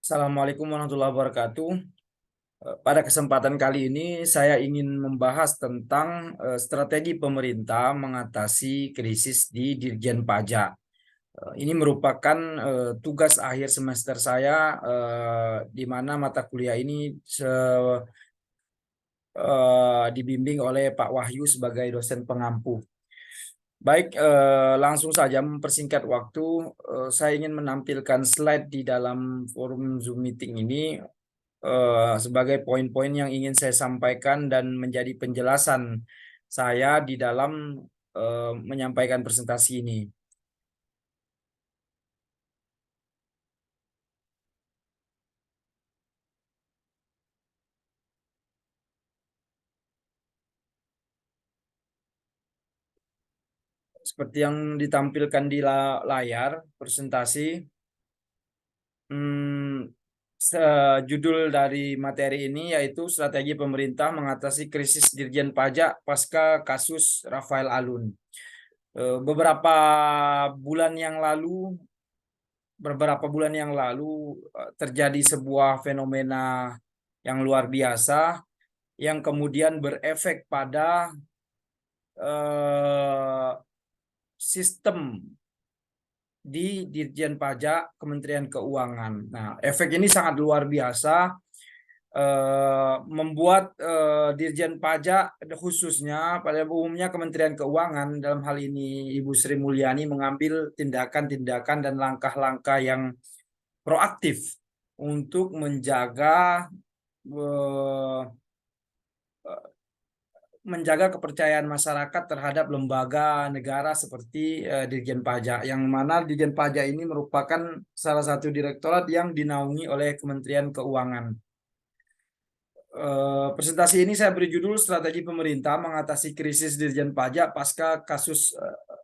Assalamualaikum warahmatullahi wabarakatuh. Pada kesempatan kali ini saya ingin membahas tentang strategi pemerintah mengatasi krisis di Dirjen Pajak. Ini merupakan tugas akhir semester saya, di mana mata kuliah ini dibimbing oleh Pak Wahyu sebagai dosen pengampu. Baik, langsung saja mempersingkat waktu, saya ingin menampilkan slide di dalam forum Zoom meeting ini sebagai poin-poin yang ingin saya sampaikan dan menjadi penjelasan saya di dalam menyampaikan presentasi ini. Seperti yang ditampilkan di layar presentasi, hmm, judul dari materi ini yaitu strategi pemerintah mengatasi krisis Dirjen Pajak pasca kasus Rafael Alun. Beberapa bulan yang lalu terjadi sebuah fenomena yang luar biasa yang kemudian berefek pada sistem di Dirjen Pajak Kementerian Keuangan. Nah, efek ini sangat luar biasa, membuat Dirjen Pajak khususnya pada umumnya Kementerian Keuangan, dalam hal ini Ibu Sri Mulyani, mengambil tindakan-tindakan dan langkah-langkah yang proaktif untuk menjaga kepercayaan masyarakat terhadap lembaga negara seperti Dirjen Pajak, yang mana Dirjen Pajak ini merupakan salah satu direktorat yang dinaungi oleh Kementerian Keuangan. Presentasi ini saya beri judul Strategi Pemerintah Mengatasi Krisis Dirjen Pajak Pasca Kasus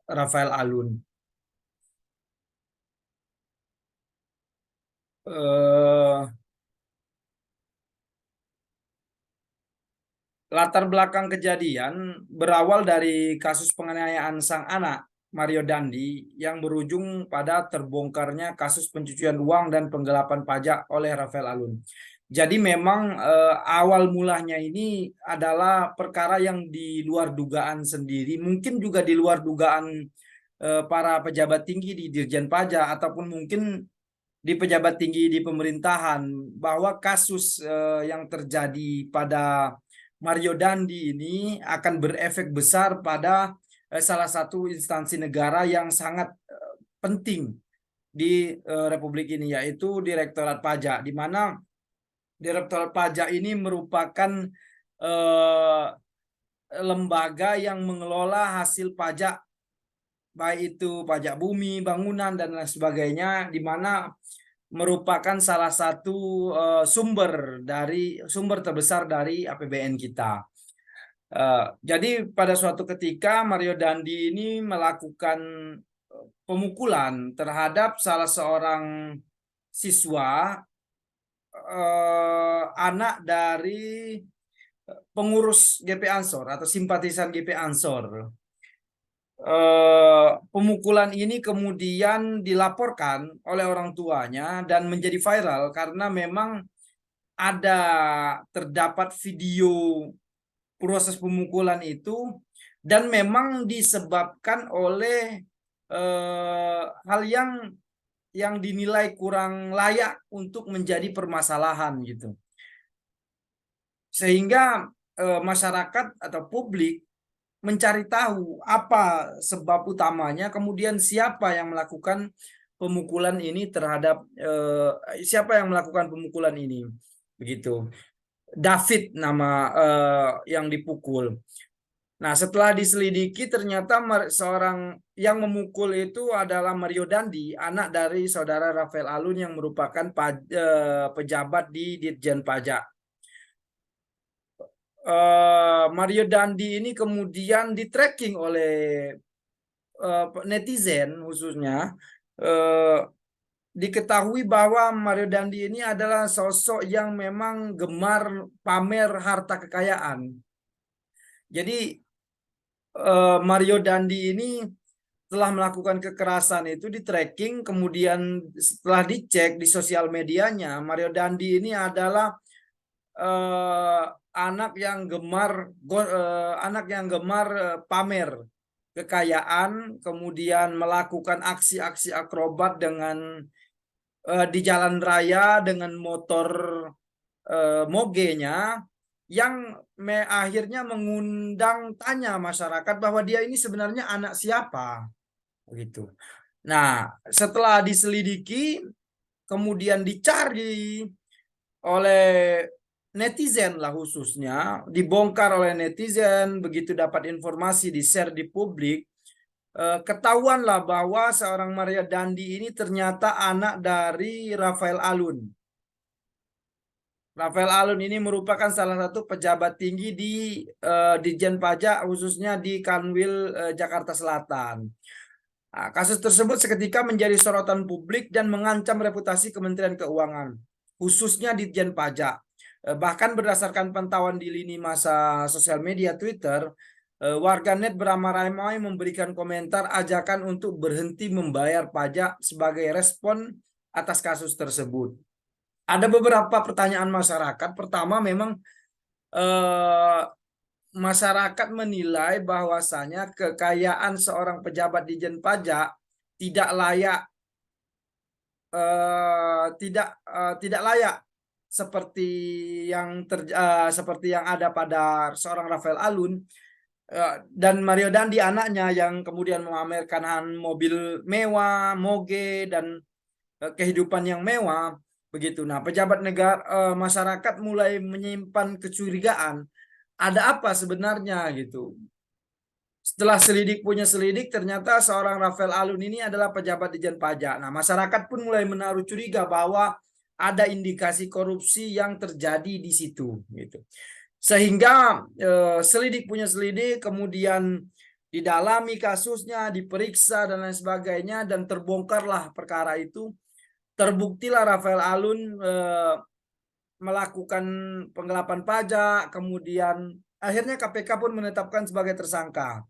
Rafael Alun. Latar belakang kejadian berawal dari kasus penganiayaan sang anak, Mario Dandi, yang berujung pada terbongkarnya kasus pencucian uang dan penggelapan pajak oleh Rafael Alun. Jadi memang awal mulanya ini adalah perkara yang di luar dugaan sendiri, mungkin juga di luar dugaan para pejabat tinggi di Dirjen Pajak ataupun mungkin di pejabat tinggi di pemerintahan, bahwa kasus yang terjadi pada Mario Dandi ini akan berefek besar pada salah satu instansi negara yang sangat penting di Republik ini, yaitu Direktorat Pajak, di mana Direktorat Pajak ini merupakan lembaga yang mengelola hasil pajak, baik itu pajak bumi, bangunan, dan lain sebagainya, di mana merupakan salah satu sumber terbesar dari APBN kita. Jadi pada suatu ketika Mario Dandi ini melakukan pemukulan terhadap salah seorang siswa, anak dari pengurus GP Ansor atau simpatisan GP Ansor. Pemukulan ini kemudian dilaporkan oleh orang tuanya dan menjadi viral karena memang terdapat video proses pemukulan itu, dan memang disebabkan oleh hal yang dinilai kurang layak untuk menjadi permasalahan gitu, sehingga masyarakat atau publik mencari tahu apa sebab utamanya, kemudian siapa yang melakukan pemukulan ini begitu. David nama yang dipukul. Nah, setelah diselidiki ternyata seorang yang memukul itu adalah Mario Dandi, anak dari saudara Rafael Alun yang merupakan pejabat di Ditjen Pajak. Mario Dandi ini kemudian di-tracking oleh netizen khususnya. Diketahui bahwa Mario Dandi ini adalah sosok yang memang gemar pamer harta kekayaan. Jadi Mario Dandi ini setelah melakukan kekerasan itu di tracking, kemudian setelah dicek di sosial medianya, Mario Dandi ini adalah anak yang gemar pamer kekayaan, kemudian melakukan aksi-aksi akrobat dengan di jalan raya dengan motor mogenya, yang akhirnya mengundang tanya masyarakat bahwa dia ini sebenarnya anak siapa, begitu. Nah, setelah diselidiki, kemudian dicari oleh netizen lah, khususnya dibongkar oleh netizen, begitu dapat informasi di-share di publik, ketahuanlah bahwa seorang Mario Dandi ini ternyata anak dari Rafael Alun. Rafael Alun ini merupakan salah satu pejabat tinggi di Ditjen Pajak, khususnya di Kanwil Jakarta Selatan. Nah, kasus tersebut seketika menjadi sorotan publik dan mengancam reputasi Kementerian Keuangan, khususnya Ditjen Pajak. Bahkan berdasarkan pantauan di lini masa sosial media Twitter, warganet beramai-ramai memberikan komentar ajakan untuk berhenti membayar pajak sebagai respon atas kasus tersebut. Ada beberapa pertanyaan masyarakat. Pertama, memang masyarakat menilai bahwasanya kekayaan seorang pejabat Ditjen Pajak tidak layak tidak layak seperti yang ada pada seorang Rafael Alun dan Mario Dandi anaknya, yang kemudian memamerkan mobil mewah, moge, dan kehidupan yang mewah, begitu. Nah, pejabat negara, masyarakat mulai menyimpan kecurigaan, ada apa sebenarnya gitu. Setelah punya selidik, ternyata seorang Rafael Alun ini adalah pejabat Ditjen Pajak. Nah, masyarakat pun mulai menaruh curiga bahwa ada indikasi korupsi yang terjadi di situ, gitu. Sehingga punya selidik, kemudian didalami kasusnya, diperiksa dan lain sebagainya, dan terbongkarlah perkara itu. Terbuktilah Rafael Alun melakukan penggelapan pajak, kemudian akhirnya KPK pun menetapkan sebagai tersangka.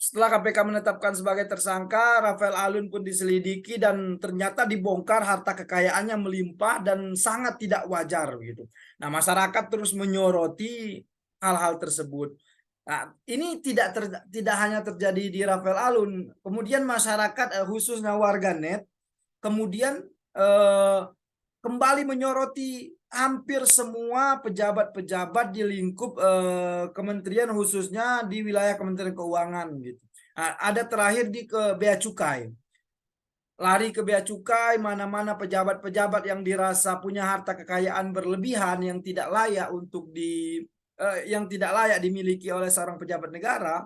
Setelah KPK menetapkan sebagai tersangka, Rafael Alun pun diselidiki dan ternyata dibongkar harta kekayaannya melimpah dan sangat tidak wajar gitu. Nah, masyarakat terus menyoroti hal-hal tersebut. Nah, ini tidak hanya terjadi di Rafael Alun, kemudian masyarakat khususnya warganet kemudian kembali menyoroti hampir semua pejabat-pejabat di lingkup kementerian, khususnya di wilayah Kementerian Keuangan gitu. Nah, ada terakhir ke Bea Cukai. Lari ke Bea Cukai, mana-mana pejabat-pejabat yang dirasa punya harta kekayaan berlebihan yang tidak layak yang tidak layak dimiliki oleh seorang pejabat negara,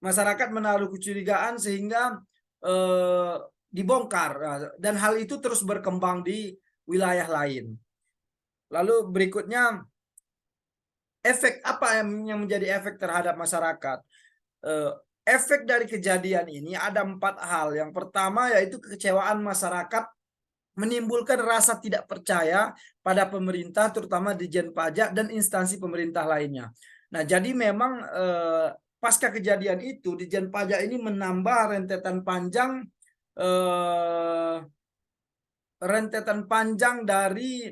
masyarakat menaruh kecurigaan sehingga dibongkar, dan hal itu terus berkembang di wilayah lain. Lalu berikutnya, efek apa yang menjadi efek terhadap masyarakat? Efek dari kejadian ini ada 4 hal. Yang pertama yaitu kekecewaan masyarakat, menimbulkan rasa tidak percaya pada pemerintah, terutama Ditjen Pajak dan instansi pemerintah lainnya. Nah, jadi memang pasca kejadian itu Ditjen Pajak ini menambah rentetan panjang dari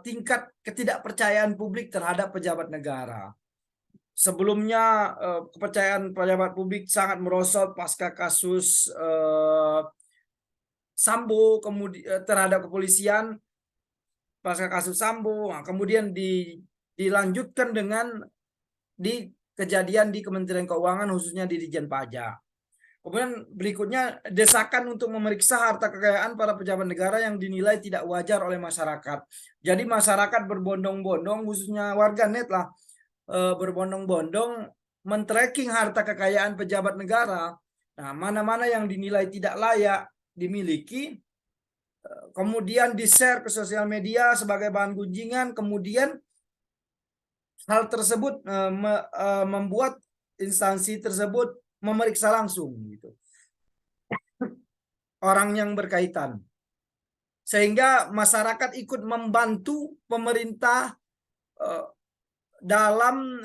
tingkat ketidakpercayaan publik terhadap pejabat negara. Sebelumnya kepercayaan pejabat publik sangat merosot pasca kasus Sambo, kemudian terhadap kepolisian pasca kasus Sambo, kemudian dilanjutkan dengan kejadian di Kementerian Keuangan, khususnya di Ditjen Pajak. Kemudian berikutnya, desakan untuk memeriksa harta kekayaan para pejabat negara yang dinilai tidak wajar oleh masyarakat. Jadi masyarakat berbondong-bondong, khususnya warganet lah, berbondong-bondong men-tracking harta kekayaan pejabat negara. Nah, mana-mana yang dinilai tidak layak dimiliki, kemudian di-share ke sosial media sebagai bahan gunjingan. Kemudian hal tersebut membuat instansi tersebut memeriksa langsung gitu orang yang berkaitan, sehingga masyarakat ikut membantu pemerintah dalam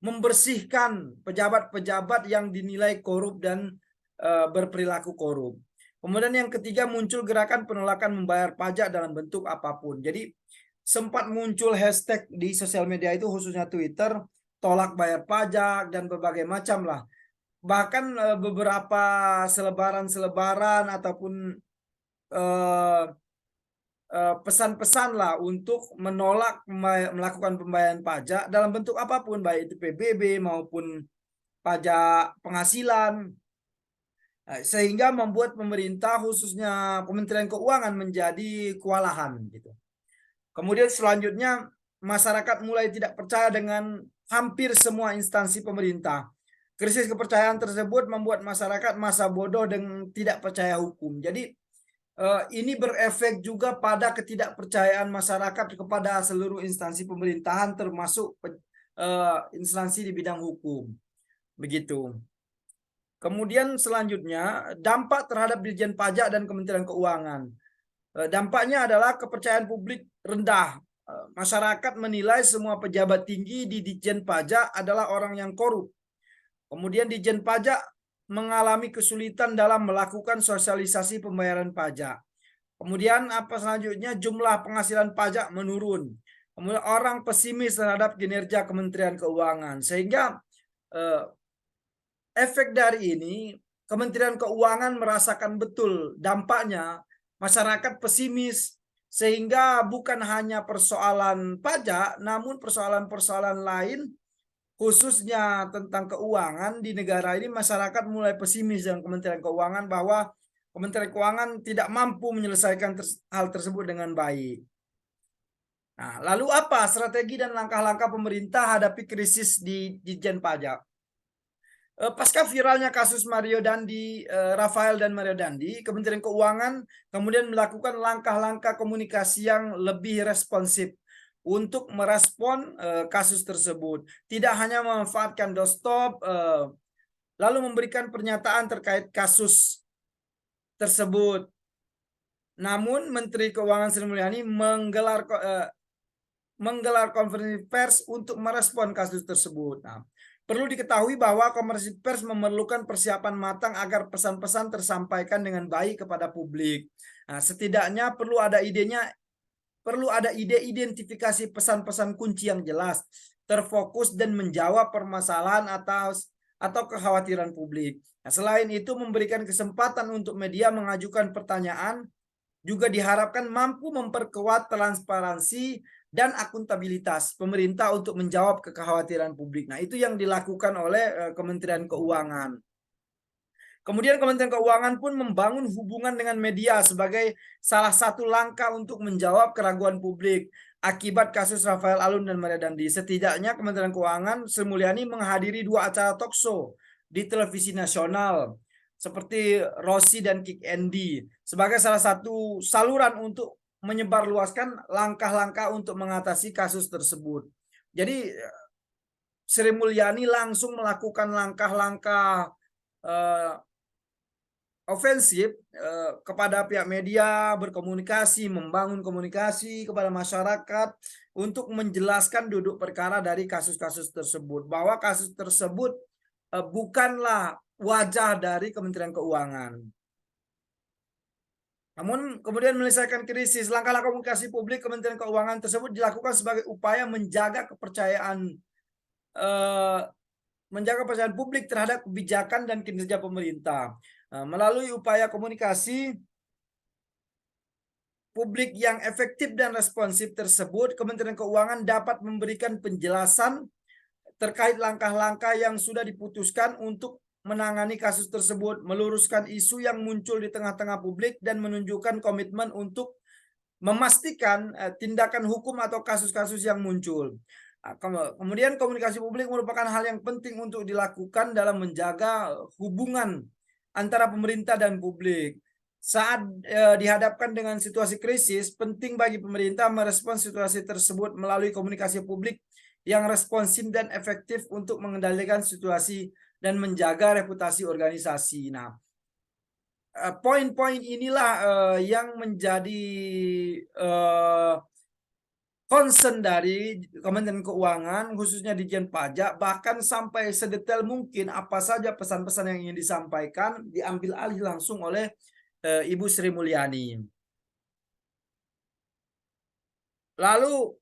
membersihkan pejabat-pejabat yang dinilai korup dan berperilaku korup. Kemudian yang ketiga, muncul gerakan penolakan membayar pajak dalam bentuk apapun. Jadi sempat muncul hashtag di sosial media itu, khususnya Twitter, tolak bayar pajak dan berbagai macam lah. Bahkan beberapa selebaran-selebaran ataupun pesan-pesan lah untuk menolak melakukan pembayaran pajak dalam bentuk apapun, baik itu PBB maupun pajak penghasilan, sehingga membuat pemerintah khususnya Kementerian Keuangan menjadi kewalahan gitu. Kemudian selanjutnya, masyarakat mulai tidak percaya dengan hampir semua instansi pemerintah. Krisis kepercayaan tersebut membuat masyarakat masa bodoh dan tidak percaya hukum. Jadi ini berefek juga pada ketidakpercayaan masyarakat kepada seluruh instansi pemerintahan, termasuk instansi di bidang hukum. Begitu. Kemudian selanjutnya, dampak terhadap Ditjen Pajak dan Kementerian Keuangan. Dampaknya adalah kepercayaan publik rendah. Masyarakat menilai semua pejabat tinggi di Ditjen Pajak adalah orang yang korup. Kemudian Ditjen Pajak mengalami kesulitan dalam melakukan sosialisasi pembayaran pajak. Kemudian apa selanjutnya, jumlah penghasilan pajak menurun. Kemudian orang pesimis terhadap kinerja Kementerian Keuangan. Sehingga efek dari ini, Kementerian Keuangan merasakan betul dampaknya. Masyarakat pesimis, sehingga bukan hanya persoalan pajak, namun persoalan-persoalan lain khususnya tentang keuangan di negara ini, masyarakat mulai pesimis dengan Kementerian Keuangan bahwa Kementerian Keuangan tidak mampu menyelesaikan hal tersebut dengan baik. Nah, lalu apa strategi dan langkah-langkah pemerintah hadapi krisis di Ditjen Pajak? Pasca viralnya kasus Mario Dandi, Rafael dan Mario Dandi, Kementerian Keuangan kemudian melakukan langkah-langkah komunikasi yang lebih responsif untuk merespon kasus tersebut. Tidak hanya memanfaatkan doorstop, lalu memberikan pernyataan terkait kasus tersebut. Namun Menteri Keuangan Sri Mulyani menggelar konferensi pers untuk merespon kasus tersebut. Nah, perlu diketahui bahwa konferensi pers memerlukan persiapan matang agar pesan-pesan tersampaikan dengan baik kepada publik. Nah, setidaknya perlu ada ide identifikasi pesan-pesan kunci yang jelas, terfokus dan menjawab permasalahan atau kekhawatiran publik. Nah, selain itu, memberikan kesempatan untuk media mengajukan pertanyaan juga diharapkan mampu memperkuat transparansi dan akuntabilitas pemerintah untuk menjawab kekhawatiran publik. Nah, itu yang dilakukan oleh Kementerian Keuangan. Kemudian Kementerian Keuangan pun membangun hubungan dengan media sebagai salah satu langkah untuk menjawab keraguan publik akibat kasus Rafael Alun dan Mario Dandi. Setidaknya Kementerian Keuangan Sri Mulyani menghadiri 2 acara talkshow di televisi nasional seperti Rossi dan Kick Andy sebagai salah satu saluran untuk menyebarluaskan langkah-langkah untuk mengatasi kasus tersebut. Jadi Sri Mulyani langsung melakukan langkah-langkah ofensif kepada pihak media, berkomunikasi, membangun komunikasi kepada masyarakat untuk menjelaskan duduk perkara dari kasus-kasus tersebut, bahwa kasus tersebut bukanlah wajah dari Kementerian Keuangan. Namun kemudian menyelesaikan krisis, langkah-langkah komunikasi publik Kementerian Keuangan tersebut dilakukan sebagai upaya menjaga kepercayaan publik terhadap kebijakan dan kinerja pemerintah. Melalui upaya komunikasi publik yang efektif dan responsif tersebut, Kementerian Keuangan dapat memberikan penjelasan terkait langkah-langkah yang sudah diputuskan untuk menangani kasus tersebut, meluruskan isu yang muncul di tengah-tengah publik, dan menunjukkan komitmen untuk memastikan tindakan hukum atau kasus-kasus yang muncul. Kemudian komunikasi publik merupakan hal yang penting untuk dilakukan dalam menjaga hubungan antara pemerintah dan publik. Saat dihadapkan dengan situasi krisis, penting bagi pemerintah merespons situasi tersebut melalui komunikasi publik yang responsif dan efektif untuk mengendalikan situasi dan menjaga reputasi organisasi. Nah, poin-poin inilah yang menjadi concern dari Kementerian Keuangan, khususnya Ditjen Pajak, bahkan sampai sedetail mungkin apa saja pesan-pesan yang ingin disampaikan diambil alih langsung oleh Ibu Sri Mulyani. Lalu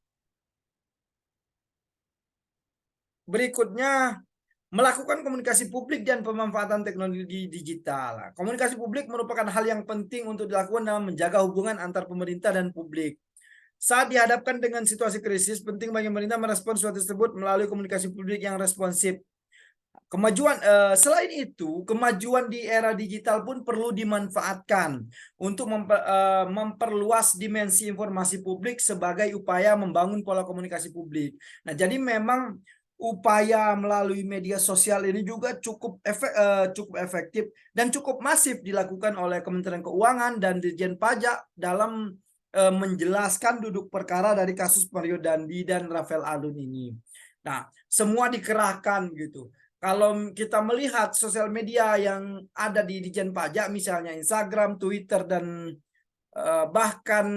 berikutnya, melakukan komunikasi publik dan pemanfaatan teknologi digital. Komunikasi publik merupakan hal yang penting untuk dilakukan dalam menjaga hubungan antar pemerintah dan publik. Saat dihadapkan dengan situasi krisis, penting bagi pemerintah merespons suatu tersebut melalui komunikasi publik yang responsif. Selain itu, kemajuan di era digital pun perlu dimanfaatkan untuk memperluas dimensi informasi publik sebagai upaya membangun pola komunikasi publik. Nah, jadi memang upaya melalui media sosial ini juga cukup efektif dan cukup masif dilakukan oleh Kementerian Keuangan dan Ditjen Pajak dalam menjelaskan duduk perkara dari kasus Mario Dandi dan Rafael Alun ini. Nah, semua dikerahkan gitu. Kalau kita melihat sosial media yang ada di Ditjen Pajak, misalnya Instagram, Twitter, dan bahkan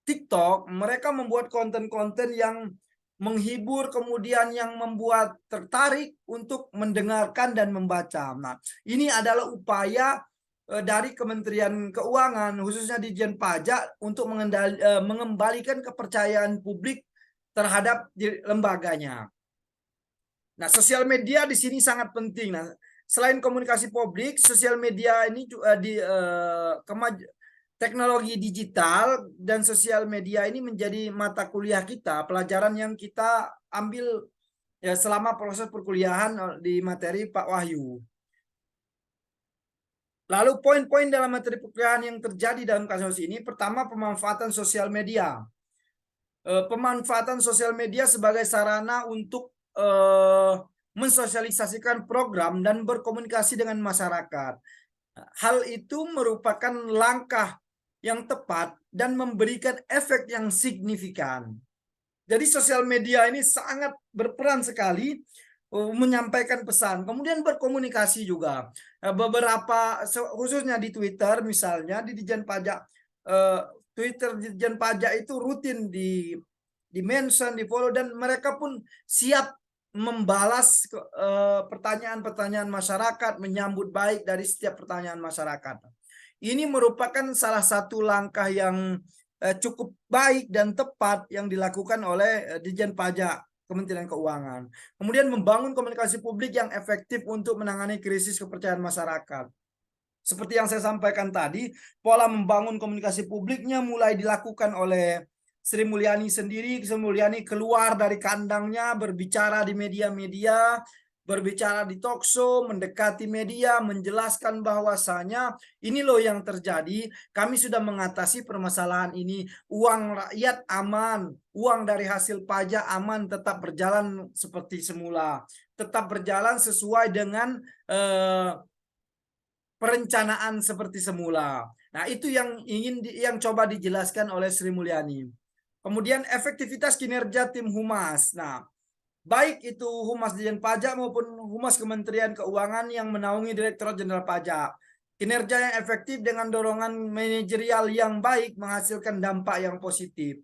TikTok, mereka membuat konten-konten yang menghibur, kemudian yang membuat tertarik untuk mendengarkan dan membaca. Nah, ini adalah upaya dari Kementerian Keuangan, khususnya Ditjen Pajak, untuk mengembalikan kepercayaan publik terhadap lembaganya. Nah, sosial media di sini sangat penting. Nah, selain komunikasi publik, sosial media ini teknologi digital dan sosial media ini menjadi mata kuliah kita, pelajaran yang kita ambil ya selama proses perkuliahan di materi Pak Wahyu. Lalu poin-poin dalam materi perkuliahan yang terjadi dalam kasus ini, pertama, pemanfaatan sosial media. Pemanfaatan sosial media sebagai sarana untuk mensosialisasikan program dan berkomunikasi dengan masyarakat. Hal itu merupakan langkah yang tepat dan memberikan efek yang signifikan. Jadi sosial media ini sangat berperan sekali menyampaikan pesan, kemudian berkomunikasi juga. Beberapa, khususnya di Twitter misalnya, di Ditjen Pajak, Twitter Ditjen Pajak itu rutin di mention, di follow, dan mereka pun siap membalas pertanyaan-pertanyaan masyarakat, menyambut baik dari setiap pertanyaan masyarakat. Ini merupakan salah satu langkah yang cukup baik dan tepat yang dilakukan oleh Ditjen Pajak Kementerian Keuangan. Kemudian membangun komunikasi publik yang efektif untuk menangani krisis kepercayaan masyarakat. Seperti yang saya sampaikan tadi, pola membangun komunikasi publiknya mulai dilakukan oleh Sri Mulyani sendiri. Sri Mulyani keluar dari kandangnya, berbicara di media-media, berbicara di talkshow, mendekati media, menjelaskan bahwasanya ini loh yang terjadi, kami sudah mengatasi permasalahan ini, uang rakyat aman, uang dari hasil pajak aman, tetap berjalan seperti semula, tetap berjalan sesuai dengan perencanaan seperti semula. Nah, itu yang coba dijelaskan oleh Sri Mulyani. Kemudian efektivitas kinerja tim Humas. Nah, baik itu Humas Ditjen Pajak maupun Humas Kementerian Keuangan yang menaungi Direktorat Jenderal Pajak. Kinerja yang efektif dengan dorongan manajerial yang baik menghasilkan dampak yang positif.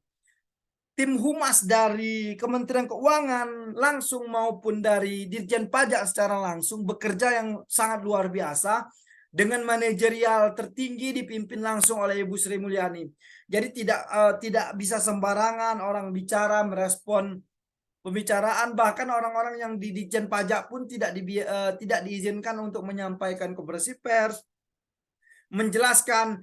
Tim Humas dari Kementerian Keuangan langsung maupun dari Ditjen Pajak secara langsung bekerja yang sangat luar biasa dengan manajerial tertinggi dipimpin langsung oleh Ibu Sri Mulyani. Jadi tidak bisa sembarangan orang bicara merespon pembicaraan, bahkan orang-orang yang di Ditjen Pajak pun tidak diizinkan untuk menyampaikan konferensi pers, menjelaskan,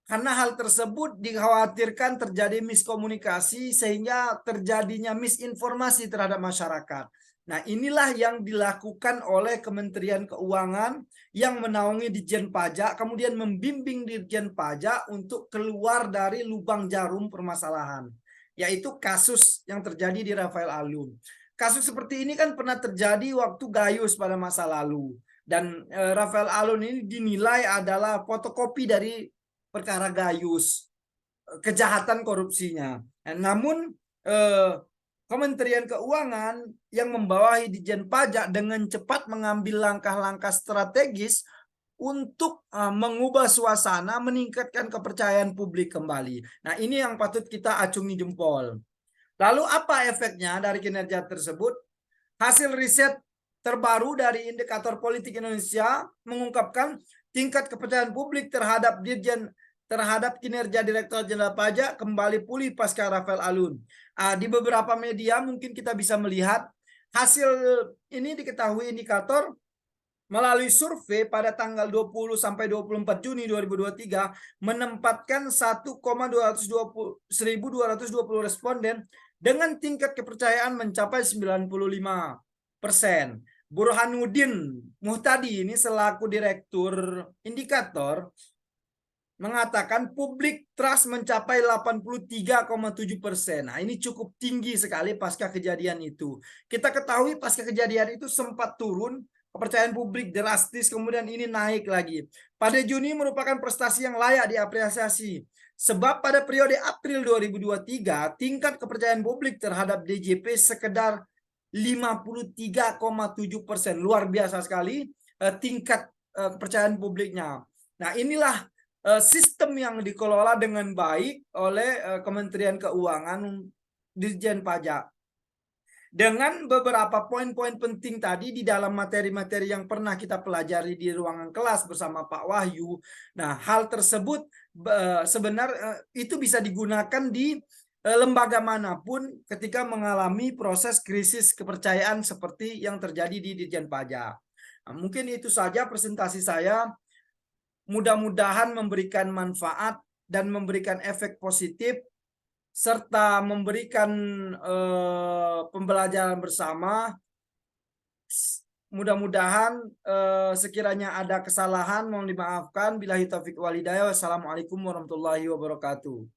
karena hal tersebut dikhawatirkan terjadi miskomunikasi sehingga terjadinya misinformasi terhadap masyarakat. Nah, inilah yang dilakukan oleh Kementerian Keuangan yang menaungi Ditjen Pajak, kemudian membimbing Ditjen Pajak untuk keluar dari lubang jarum permasalahan, yaitu kasus yang terjadi di Rafael Alun. Kasus seperti ini kan pernah terjadi waktu Gayus pada masa lalu. Dan Rafael Alun ini dinilai adalah fotokopi dari perkara Gayus, kejahatan korupsinya. Namun Kementerian Keuangan yang membawahi Ditjen Pajak dengan cepat mengambil langkah-langkah strategis untuk mengubah suasana, meningkatkan kepercayaan publik kembali. Nah, ini yang patut kita acungi jempol. Lalu apa efeknya dari kinerja tersebut? Hasil riset terbaru dari Indikator Politik Indonesia mengungkapkan tingkat kepercayaan publik terhadap kinerja Direktorat Jenderal Pajak kembali pulih pasca Rafael Alun. Di beberapa media mungkin kita bisa melihat hasil ini diketahui indikator melalui survei pada tanggal 20 sampai 24 Juni 2023 menempatkan 1,220 responden dengan tingkat kepercayaan mencapai 95%. Burhanuddin Muhtadi ini selaku Direktur Indikator mengatakan publik trust mencapai 83,7%. Nah, ini cukup tinggi sekali pasca kejadian itu. Kita ketahui pasca kejadian itu sempat turun, kepercayaan publik drastis, kemudian ini naik lagi. Pada Juni merupakan prestasi yang layak diapresiasi. Sebab pada periode April 2023, tingkat kepercayaan publik terhadap DJP sekedar 53,7%. Luar biasa sekali tingkat kepercayaan publiknya. Nah, inilah sistem yang dikelola dengan baik oleh Kementerian Keuangan, Dirjen Pajak. Dengan beberapa poin-poin penting tadi di dalam materi-materi yang pernah kita pelajari di ruangan kelas bersama Pak Wahyu. Nah, hal tersebut sebenarnya itu bisa digunakan di lembaga manapun ketika mengalami proses krisis kepercayaan seperti yang terjadi di Dirjen Pajak. Nah, mungkin itu saja presentasi saya. Mudah-mudahan memberikan manfaat dan memberikan efek positif serta memberikan pembelajaran bersama. Mudah-mudahan sekiranya ada kesalahan mohon dimaafkan. Billahi taufiq wal hidayah. Wassalamualaikum warahmatullahi wabarakatuh.